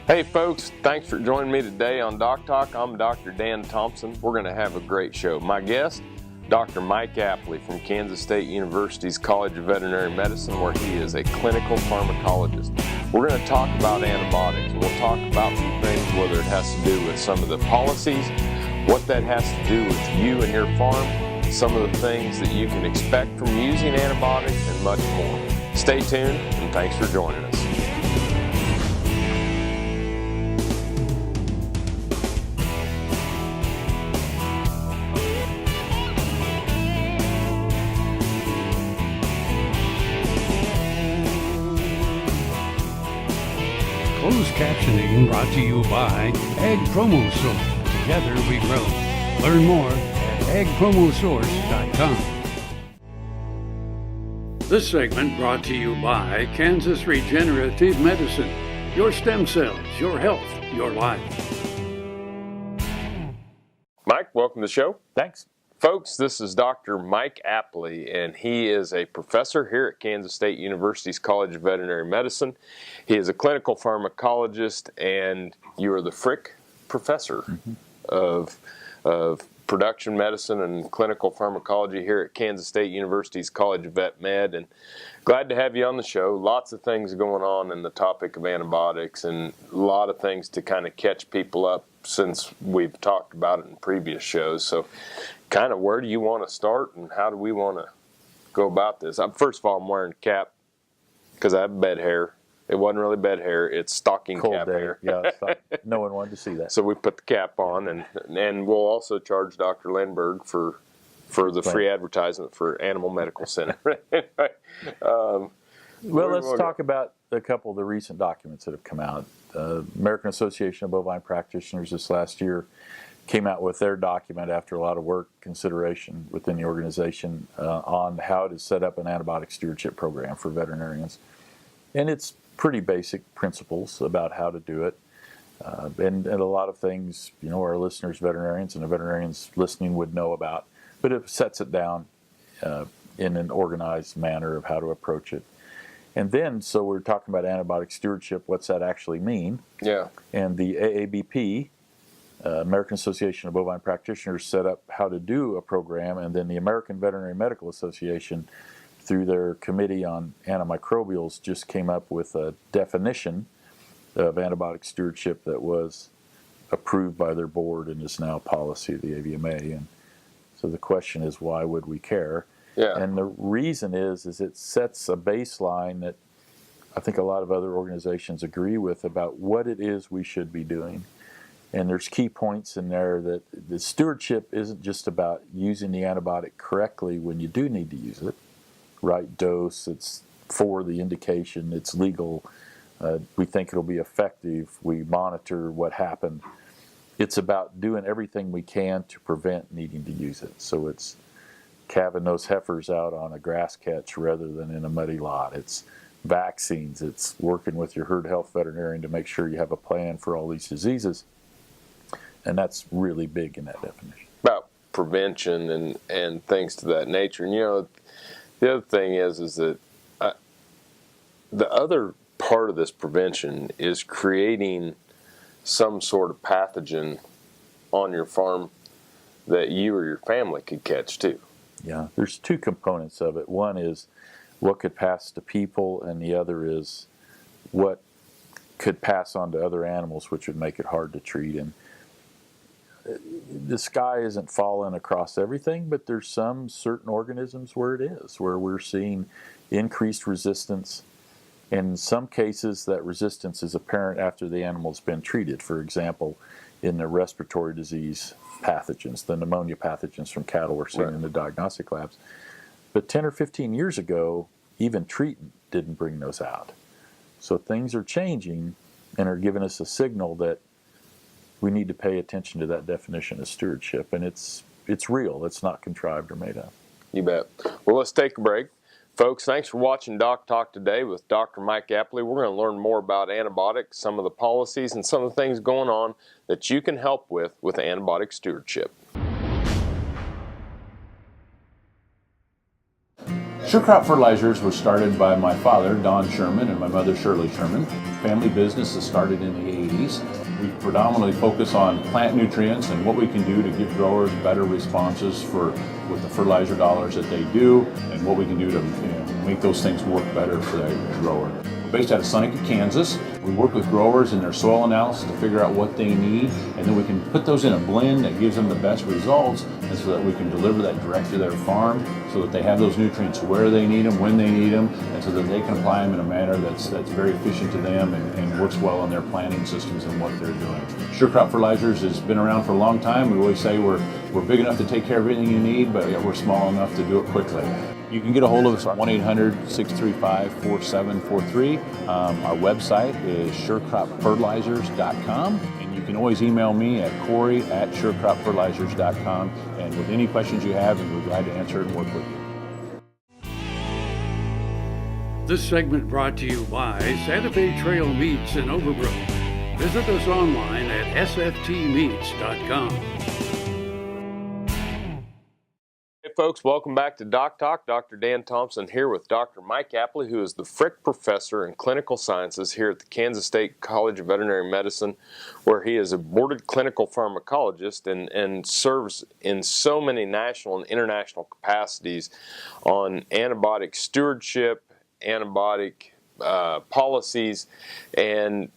Hey folks, thanks for joining me today on DocTalk. I'm Dr. Dan Thomson. We're going to have a great show. My guest, Dr. Mike Apley from Kansas State University's College of Veterinary Medicine, where he is a clinical pharmacologist. We're going to talk about antibiotics. We'll talk about some things, whether it has to do with some of the policies, what that has to do with you and your farm, some of the things that you can expect from using antibiotics, and much more. Stay tuned, and thanks for joining us. Closed captioning brought to you by Ag Promo Source. Together we grow. Learn more at agpromosource.com. This segment brought to you by Kansas Regenerative Medicine. Your stem cells, your health, your life. Mike, welcome to the show. Thanks. Folks, this is Dr. Mike Apley, and he is a professor here at Kansas State University's College of Veterinary Medicine. He is a clinical pharmacologist, and you are the Frick Professor of Production Medicine and Clinical Pharmacology here at Kansas State University's College of Vet Med. And glad to have you on the show. Lots of things going on in the topic of antibiotics, and a lot of things to kind of catch people up since we've talked about it in previous shows. So kind of where do you want to start, and how do we want to go about this? First of all, I'm wearing a cap because I have bed hair. It wasn't really bed hair, it's stocking Cold cap day. hair. Yeah, no one wanted to see that. So we put the cap on, and we'll also charge Dr. Lindbergh for the free advertisement for Animal Medical Center. Well, let's talk about a couple of the recent documents that have come out. American Association of Bovine Practitioners this last year came out with their document after a lot of work, consideration within the organization on how to set up an antibiotic stewardship program for veterinarians. And it's pretty basic principles about how to do it. And a lot of things, our listeners, veterinarians, and the veterinarians listening would know about. But it sets it down in an organized manner of how to approach it. And then, so we're talking about antibiotic stewardship, what's that actually mean? Yeah. And the AABP, American Association of Bovine Practitioners, set up how to do a program, and then the American Veterinary Medical Association, through their Committee on Antimicrobials, just came up with a definition of antibiotic stewardship that was approved by their board and is now policy of the AVMA. And so the question is, why would we care? Yeah. And the reason is it sets a baseline that I think a lot of other organizations agree with about what it is we should be doing. And there's key points in there that the stewardship isn't just about using the antibiotic correctly when you do need to use it. Right dose, it's for the indication, it's legal, we think it'll be effective, we monitor what happened. It's about doing everything we can to prevent needing to use it. So it's calving those heifers out on a grass catch rather than in a muddy lot. It's vaccines, it's working with your herd health veterinarian to make sure you have a plan for all these diseases. And that's really big in that definition. About prevention and things to that nature. And the other thing is that the other part of this prevention is creating some sort of pathogen on your farm that you or your family could catch too. Yeah, there's two components of it. One is what could pass to people, and the other is what could pass on to other animals, which would make it hard to treat. And the sky isn't falling across everything, but there's some certain organisms where it is, where we're seeing increased resistance. In some cases, that resistance is apparent after the animal's been treated. For example, in the respiratory disease pathogens, the pneumonia pathogens from cattle we're seeing in the diagnostic labs. But 10 or 15 years ago, even treatment didn't bring those out. So things are changing and are giving us a signal that we need to pay attention to that definition of stewardship, and it's real. It's not contrived or made up. You bet. Well, let's take a break. Folks, thanks for watching Doc Talk today with Dr. Mike Apley. We're going to learn more about antibiotics, some of the policies, and some of the things going on that you can help with antibiotic stewardship. Sure Crop Fertilizers was started by my father, Don Sherman, and my mother, Shirley Sherman. Family business that started in the 80s. We predominantly focus on plant nutrients and what we can do to give growers better responses with the fertilizer dollars that they do, and what we can do to make those things work better for the grower. We're based out of Seneca, Kansas. We work with growers in their soil analysis to figure out what they need, and then we can put those in a blend that gives them the best results, and so that we can deliver that direct to their farm so that they have those nutrients where they need them, when they need them, and so that they can apply them in a manner that's very efficient to them and works well on their planting systems and what they're doing. Sure Crop Fertilizers has been around for a long time. We always say we're big enough to take care of everything you need, but we're small enough to do it quickly. You can get a hold of us at 1-800-635-4743. Our website is surecropfertilizers.com, and you can always email me at Corey@surecropfertilizers.com, and with any questions you have, we're glad to answer and work with you. This segment brought to you by Santa Fe Trail Meats in Overbrook. Visit us online at sftmeats.com. Hey folks, welcome back to DocTalk. Dr. Dan Thomson here with Dr. Mike Apley, who is the Frick Professor in Clinical Sciences here at the Kansas State College of Veterinary Medicine, where he is a boarded clinical pharmacologist and serves in so many national and international capacities on antibiotic stewardship, antibiotic policies, and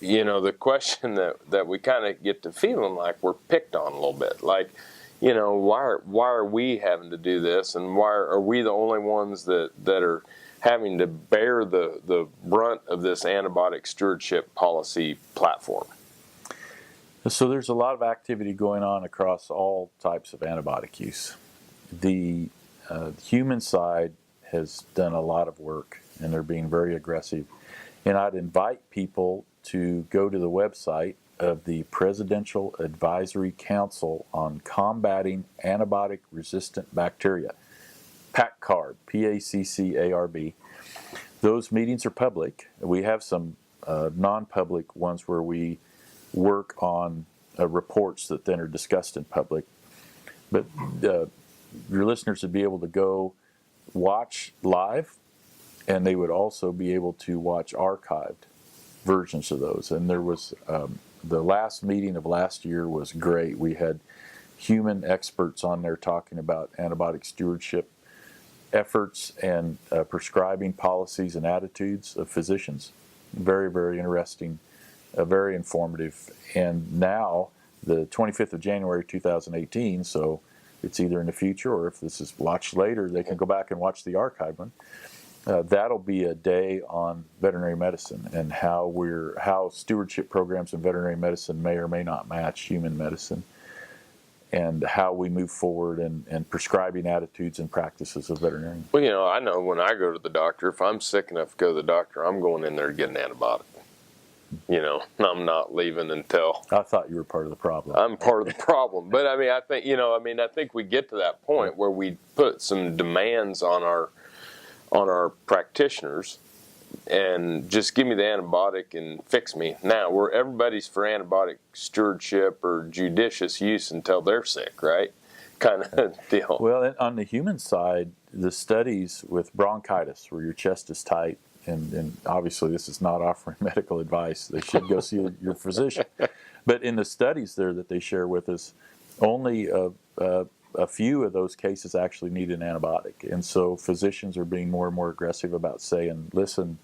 the question that we kind of get to feeling like we're picked on a little bit, like, why are we having to do this, and why are we the only ones that are having to bear the brunt of this antibiotic stewardship policy platform? So there's a lot of activity going on across all types of antibiotic use. The human side has done a lot of work, and they're being very aggressive. And I'd invite people to go to the website of the Presidential Advisory Council on Combating Antibiotic-Resistant Bacteria, PACCARB, P-A-C-C-A-R-B. Those meetings are public. We have some non-public ones where we work on reports that then are discussed in public. But your listeners would be able to go watch live, and they would also be able to watch archived versions of those. And there was the last meeting of last year was great. We had human experts on there talking about antibiotic stewardship efforts and prescribing policies and attitudes of physicians. Very, very interesting, very informative. And now, the 25th of January 2018, so it's either in the future, or if this is watched later, they can go back and watch the archive one. That'll be a day on veterinary medicine and how stewardship programs in veterinary medicine may or may not match human medicine, and how we move forward and prescribing attitudes and practices of veterinarians. Well, I know when I go to the doctor, if I'm sick enough to go to the doctor, I'm going in there to get an antibiotic. I'm not leaving until... I thought you were part of the problem. I'm part of the problem. But I think we get to that point where we put some demands on our practitioners, and just give me the antibiotic and fix me. Now, where everybody's for antibiotic stewardship or judicious use until they're sick, right? Kind of deal. Well, on the human side, the studies with bronchitis, where your chest is tight, and obviously this is not offering medical advice. They should go see your physician. But in the studies there that they share with us, only a few of those cases actually need an antibiotic. And so physicians are being more and more aggressive about saying, listen,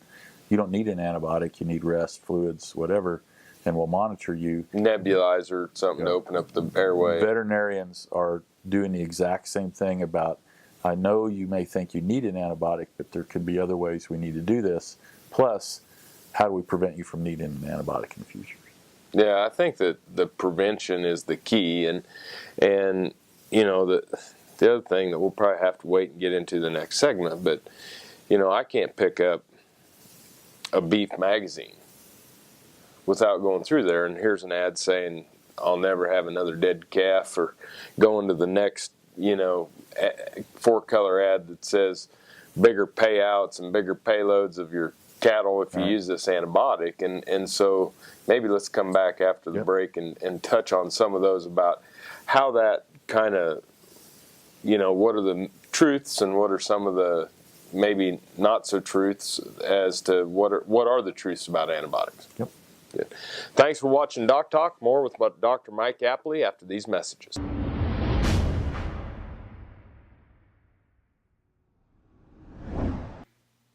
you don't need an antibiotic, you need rest, fluids, whatever, and we'll monitor you. Nebulizer, something to open up the airway. Veterinarians are doing the exact same thing about, I know you may think you need an antibiotic, but there could be other ways we need to do this. Plus, how do we prevent you from needing an antibiotic in the future? Yeah, I think that the prevention is the key, and the other thing that we'll probably have to wait and get into the next segment, but I can't pick up a beef magazine without going through there, and here's an ad saying I'll never have another dead calf, or going to the next 4-color ad that says bigger payouts and bigger payloads of your cattle if you use this antibiotic. And so maybe let's come back after the break and touch on some of those, about how that kind of, what are the truths and what are some of the maybe not so truths as to what are the truths about antibiotics. Yep. Good. Thanks for watching Doc Talk. More with Dr. Mike Apley after these messages.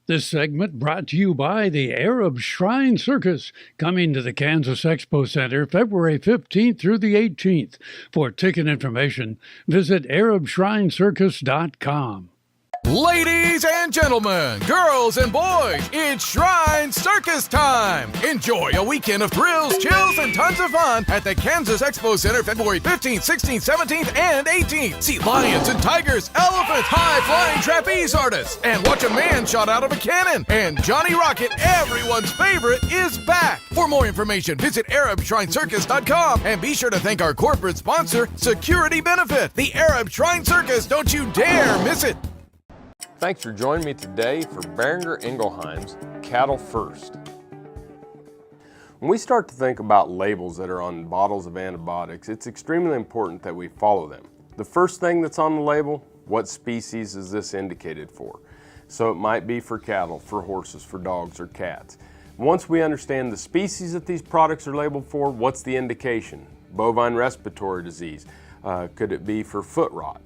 This segment brought to you by the Arab Shrine Circus, coming to the Kansas Expo Center February 15th through the 18th. For ticket information, visit ArabShrineCircus.com. Ladies and gentlemen, girls and boys, it's Shrine Circus time! Enjoy a weekend of thrills, chills, and tons of fun at the Kansas Expo Center February 15th, 16th, 17th, and 18th. See lions and tigers, elephants, high-flying trapeze artists, and watch a man shot out of a cannon. And Johnny Rocket, everyone's favorite, is back! For more information, visit ArabShrineCircus.com and be sure to thank our corporate sponsor, Security Benefit, the Arab Shrine Circus. Don't you dare miss it! Thanks for joining me today for Boehringer Ingelheim's Cattle First. When we start to think about labels that are on bottles of antibiotics, it's extremely important that we follow them. The first thing that's on the label, what species is this indicated for? So it might be for cattle, for horses, for dogs, or cats. Once we understand the species that these products are labeled for, what's the indication? Bovine respiratory disease. Could it be for foot rot?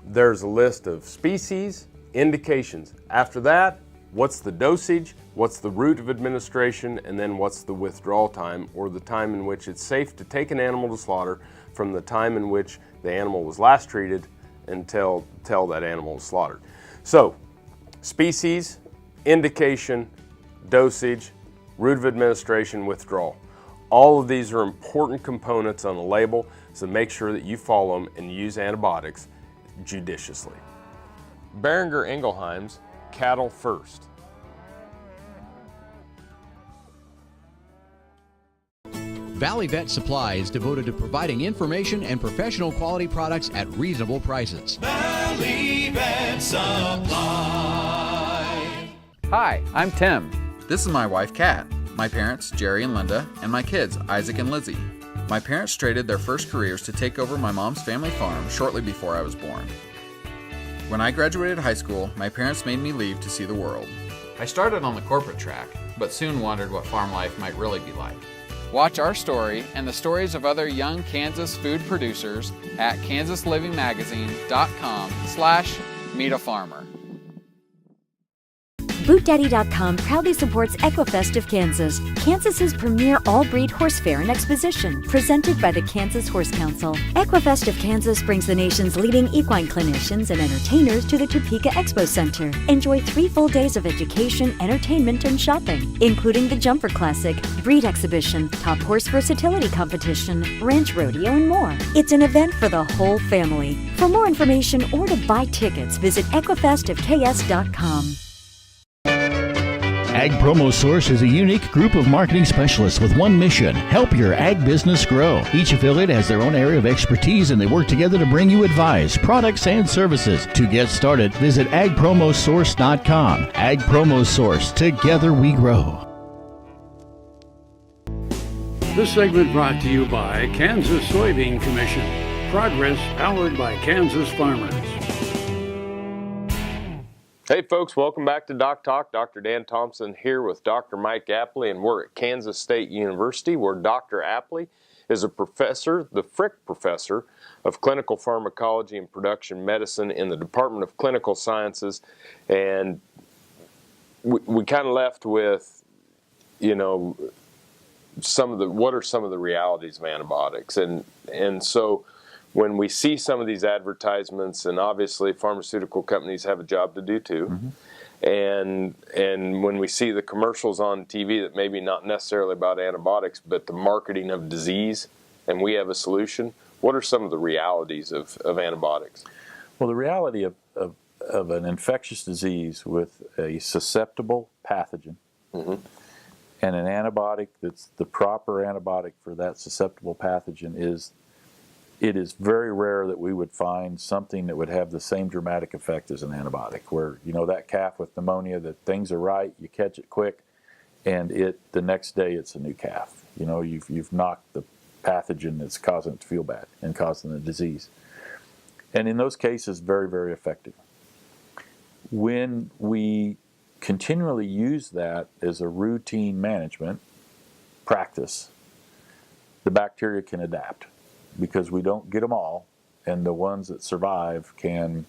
There's a list of species, indications. After that, what's the dosage, what's the route of administration, and then what's the withdrawal time, or the time in which it's safe to take an animal to slaughter from the time in which the animal was last treated until that animal was slaughtered. So, species, indication, dosage, route of administration, withdrawal. All of these are important components on the label, so make sure that you follow them and use antibiotics judiciously. Boehringer Ingelheim's Cattle First. Valley Vet Supply is devoted to providing information and professional quality products at reasonable prices. Valley Vet Supply. Hi, I'm Tim. This is my wife, Kat, my parents, Jerry and Linda, and my kids, Isaac and Lizzie. My parents traded their first careers to take over my mom's family farm shortly before I was born. When I graduated high school, my parents made me leave to see the world. I started on the corporate track, but soon wondered what farm life might really be like. Watch our story and the stories of other young Kansas food producers at KansasLivingMagazine.com/meetafarmer. BootDaddy.com proudly supports EquiFest of Kansas, Kansas's premier all-breed horse fair and exposition, presented by the Kansas Horse Council. EquiFest of Kansas brings the nation's leading equine clinicians and entertainers to the Topeka Expo Center. Enjoy 3 full days of education, entertainment, and shopping, including the Jumper Classic, breed exhibition, top horse versatility competition, ranch rodeo, and more. It's an event for the whole family. For more information or to buy tickets, visit EquiFestofKS.com. Ag Promo Source is a unique group of marketing specialists with one mission: help your ag business grow. Each affiliate has their own area of expertise, and they work together to bring you advice, products, and services. To get started, visit agpromosource.com. Ag Promo Source. Together we grow. This segment brought to you by Kansas Soybean Commission. Progress powered by Kansas farmers. Hey folks, welcome back to Doc Talk. Dr. Dan Thomson here with Dr. Mike Apley, and we're at Kansas State University, where Dr. Apley is a professor, the Frick Professor of Clinical Pharmacology and Production Medicine in the Department of Clinical Sciences. And we kind of left with, you know, what are some of the realities of antibiotics, and so when we see some of these advertisements, and obviously pharmaceutical companies have a job to do too, and when we see the commercials on TV that maybe not necessarily about antibiotics, but the marketing of disease, and we have a solution, what are some of the realities of antibiotics? Well, the reality of an infectious disease with a susceptible pathogen and an antibiotic that's the proper antibiotic for that susceptible pathogen is, it is very rare that we would find something that would have the same dramatic effect as an antibiotic, where, you know, that calf with pneumonia, that things are right, you catch it quick, and the next day it's a new calf. You know, you've knocked the pathogen that's causing it to feel bad and causing the disease. And in those cases, very, very effective. When we continually use that as a routine management practice, the bacteria can adapt because we don't get them all, and the ones that survive can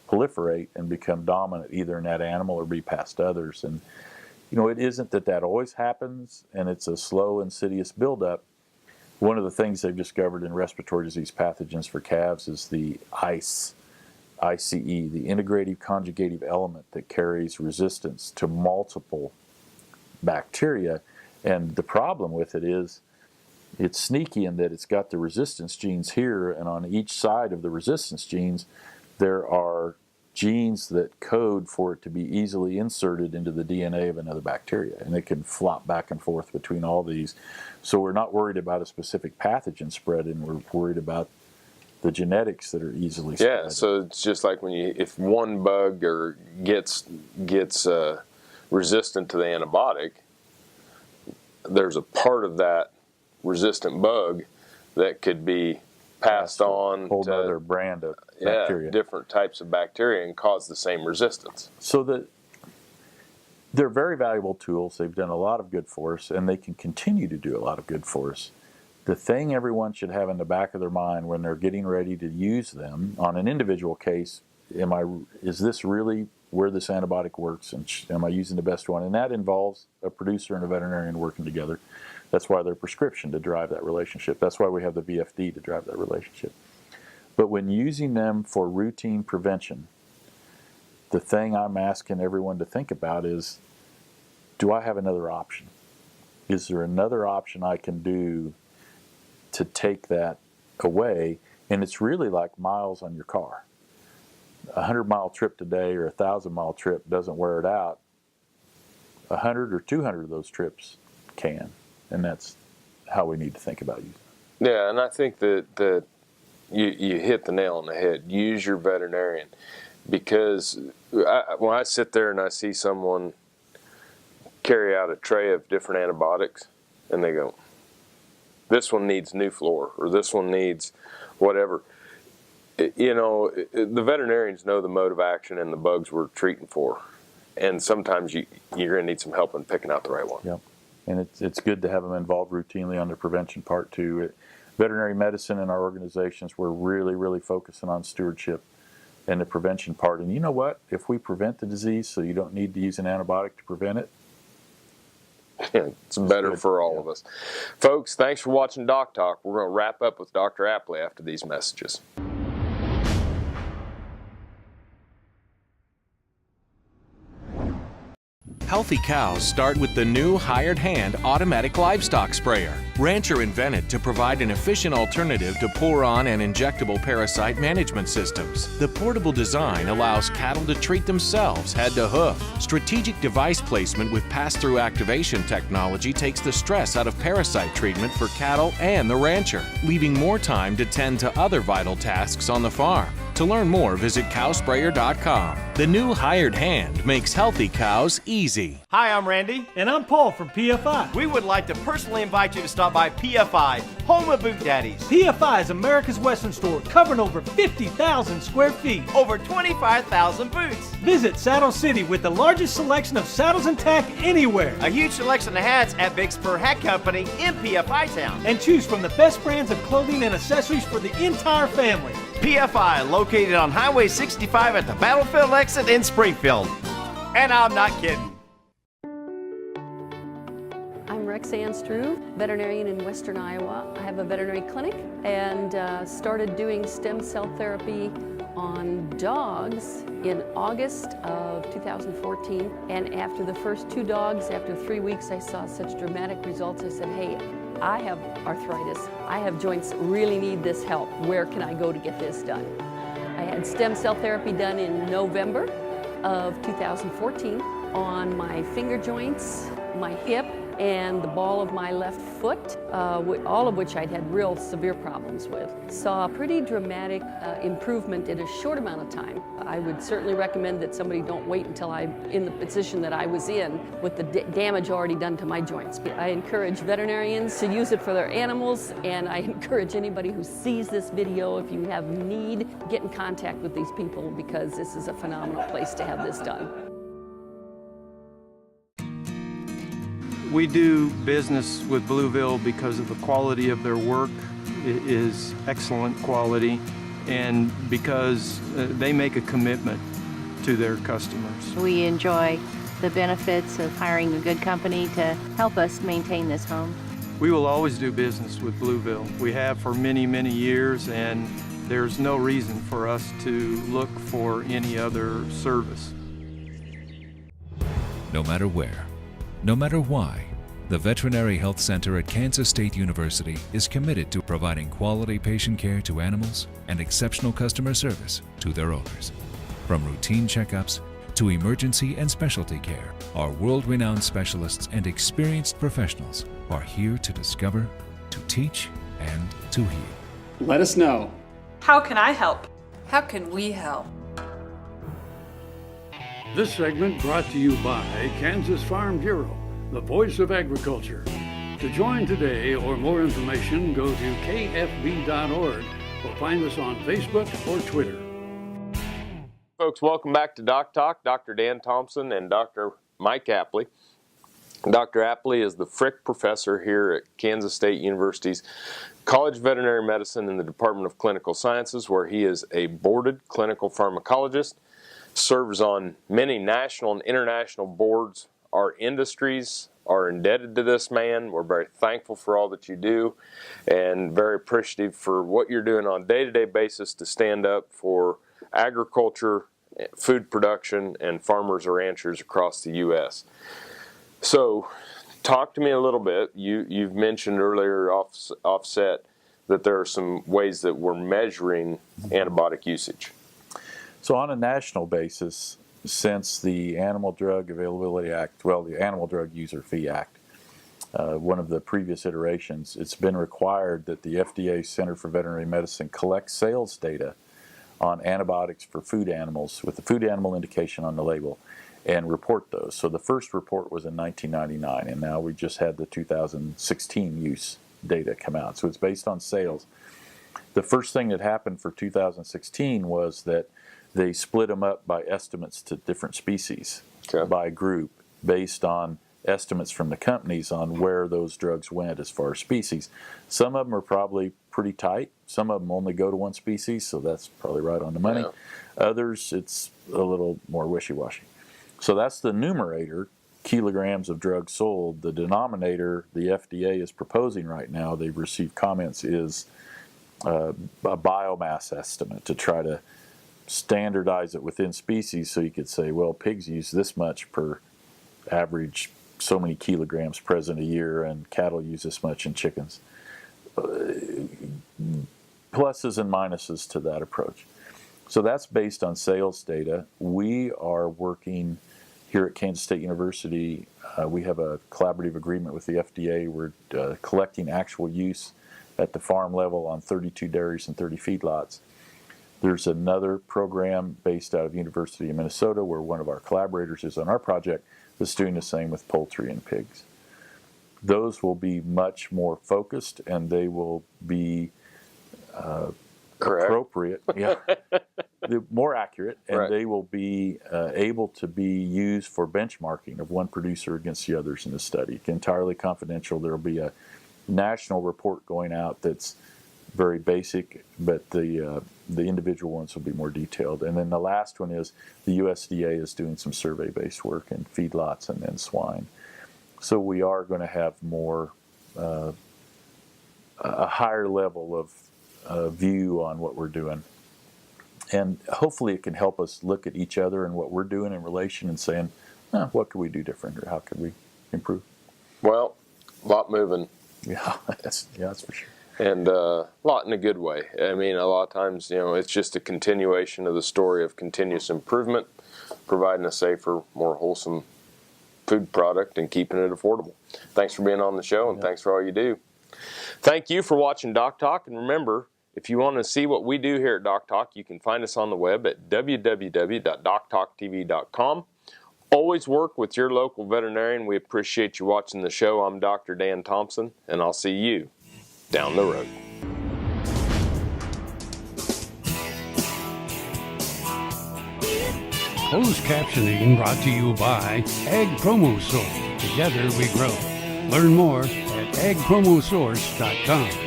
proliferate and become dominant either in that animal or be passed to others. And it isn't that always happens, and it's a slow, insidious buildup. One of the things they've discovered in respiratory disease pathogens for calves is the ICE, the integrative conjugative element that carries resistance to multiple bacteria. And the problem with it is it's sneaky in that it's got the resistance genes here, and on each side of the resistance genes, there are genes that code for it to be easily inserted into the DNA of another bacteria, and it can flop back and forth between all these. So we're not worried about a specific pathogen spread, and we're worried about the genetics that are easily spread. Yeah, so it's just like if one bug or gets resistant to the antibiotic, there's a part of that resistant bug that could be passed on a whole to other brand of bacteria. Different types of bacteria, and cause the same resistance. So they're very valuable tools. They've done a lot of good for us, and they can continue to do a lot of good for us. The thing everyone should have in the back of their mind when they're getting ready to use them on an individual case, is this really where this antibiotic works, and am I using the best one? And that involves a producer and a veterinarian working together. That's why they're prescription, to drive that relationship. That's why we have the VFD, to drive that relationship. But when using them for routine prevention, the thing I'm asking everyone to think about is, do I have another option? Is there another option I can do to take that away? And it's really like miles on your car. A 100-mile trip today or a 1,000-mile trip doesn't wear it out. 100 or 200 of those trips can. And that's how we need to think about using it. Yeah, and I think that you hit the nail on the head. Use your veterinarian, because when I sit there and I see someone carry out a tray of different antibiotics, and they go, this one needs Nuflor, or this one needs whatever. The veterinarians know the mode of action and the bugs we're treating for, and sometimes you're going to need some help in picking out the right one. Yep. And it's good to have them involved routinely on the prevention part too. Veterinary medicine in our organizations, we're really, really focusing on stewardship and the prevention part. And you know what? If we prevent the disease so you don't need to use an antibiotic to prevent it, it's better good for all of us. Folks, thanks for watching DocTalk. We're going to wrap up with Dr. Apley after these messages. Healthy cows start with the new hired hand automatic livestock sprayer. Rancher invented to provide an efficient alternative to pour-on and injectable parasite management systems. The portable design allows cattle to treat themselves head to hoof. Strategic device placement with pass-through activation technology takes the stress out of parasite treatment for cattle and the rancher, leaving more time to tend to other vital tasks on the farm. To learn more, visit cowsprayer.com. The new hired hand makes healthy cows easy. Hi, I'm Randy. And I'm Paul from PFI. We would like to personally invite you to stop by PFI, home of Boot Daddies. PFI is America's Western store, covering over 50,000 square feet. Over 25,000 boots. Visit Saddle City with the largest selection of saddles and tack anywhere. A huge selection of hats at Big Spur Hat Company in PFI Town. And choose from the best brands of clothing and accessories for the entire family. PFI, located on Highway 65 at the Battlefield exit in Springfield. And I'm not kidding. I'm Rexanne Struve, veterinarian in Western Iowa. I have a veterinary clinic and started doing stem cell therapy on dogs in August of 2014. And after the first 2 dogs, after 3 weeks, I saw such dramatic results. I said, hey, I have arthritis. I have joints that really need this help. Where can I go to get this done? I had stem cell therapy done in November of 2014 on my finger joints, my hip, and the ball of my left foot, all of which I'd had real severe problems with. Saw a pretty dramatic improvement in a short amount of time. I would certainly recommend that somebody don't wait until I'm in the position that I was in with the damage already done to my joints. I encourage veterinarians to use it for their animals, and I encourage anybody who sees this video, if you have need, get in contact with these people, because this is a phenomenal place to have this done. We do business with Blueville because of the quality of their work. It is excellent quality, and because they make a commitment to their customers. We enjoy the benefits of hiring a good company to help us maintain this home. We will always do business with Blueville. We have for many, many years, and there's no reason for us to look for any other service. No matter where, no matter why, the Veterinary Health Center at Kansas State University is committed to providing quality patient care to animals and exceptional customer service to their owners. From routine checkups to emergency and specialty care, our world-renowned specialists and experienced professionals are here to discover, to teach, and to heal. Let us know. How can I help? How can we help? This segment brought to you by Kansas Farm Bureau, the voice of agriculture. To join today or more information, go to kfb.org or find us on Facebook or Twitter. Folks, welcome back to DocTalk. Dr. Dan Thomson and Dr. Mike Apley. Dr. Apley is the Frick Professor here at Kansas State University's College of Veterinary Medicine in the Department of Clinical Sciences, where he is a boarded clinical pharmacologist, serves on many national and international boards. Our industries are indebted to this man. We're very thankful for all that you do and very appreciative for what you're doing on a day-to-day basis to stand up for agriculture, food production, and farmers or ranchers across the U.S. So talk to me a little bit. You've mentioned earlier offset that there are some ways that we're measuring antibiotic usage. So on a national basis, since the Animal Drug Availability Act, well, the Animal Drug User Fee Act, one of the previous iterations, it's been required that the FDA Center for Veterinary Medicine collect sales data on antibiotics for food animals with the food animal indication on the label and report those. So the first report was in 1999, and now we just had the 2016 use data come out. So it's based on sales. The first thing that happened for 2016 was that they split them up by estimates to different species, by group, based on estimates from the companies on where those drugs went as far as species. Some of them are probably pretty tight. Some of them only go to one species, so that's probably right on the money. Yeah. Others, it's a little more wishy-washy. So that's the numerator, kilograms of drugs sold. The denominator the FDA is proposing right now, they've received comments, is a biomass estimate to try to standardize it within species, so you could say, well, pigs use this much per average, so many kilograms present a year, and cattle use this much, and chickens. Pluses and minuses to that approach. So that's based on sales data. We are working here at Kansas State University. We have a collaborative agreement with the FDA. We're collecting actual use at the farm level on 32 dairies and 30 feedlots. There's another program based out of University of Minnesota where one of our collaborators is on our project that's doing the same with poultry and pigs. Those will be much more focused, and they will be appropriate, more accurate, and they will be able to be used for benchmarking of one producer against the others in the study. Entirely confidential. There will be a national report going out that's very basic, but the individual ones will be more detailed. And then the last one is the USDA is doing some survey-based work in feedlots and then swine. So we are going to have more, a higher level of view on what we're doing. And hopefully it can help us look at each other and what we're doing in relation and saying, what could we do different, or how could we improve? Well, a lot moving. Yeah, that's for sure. And a lot in a good way. I mean, a lot of times, it's just a continuation of the story of continuous improvement, providing a safer, more wholesome food product and keeping it affordable. Thanks for being on the show, and thanks for all you do. Thank you for watching DocTalk, and remember, if you want to see what we do here at DocTalk, you can find us on the web at www.doctalktv.com. Always work with your local veterinarian. We appreciate you watching the show. I'm Dr. Dan Thomson, and I'll see you down the road. Closed captioning brought to you by Ag Promo Source. Together we grow. Learn more at agpromosource.com.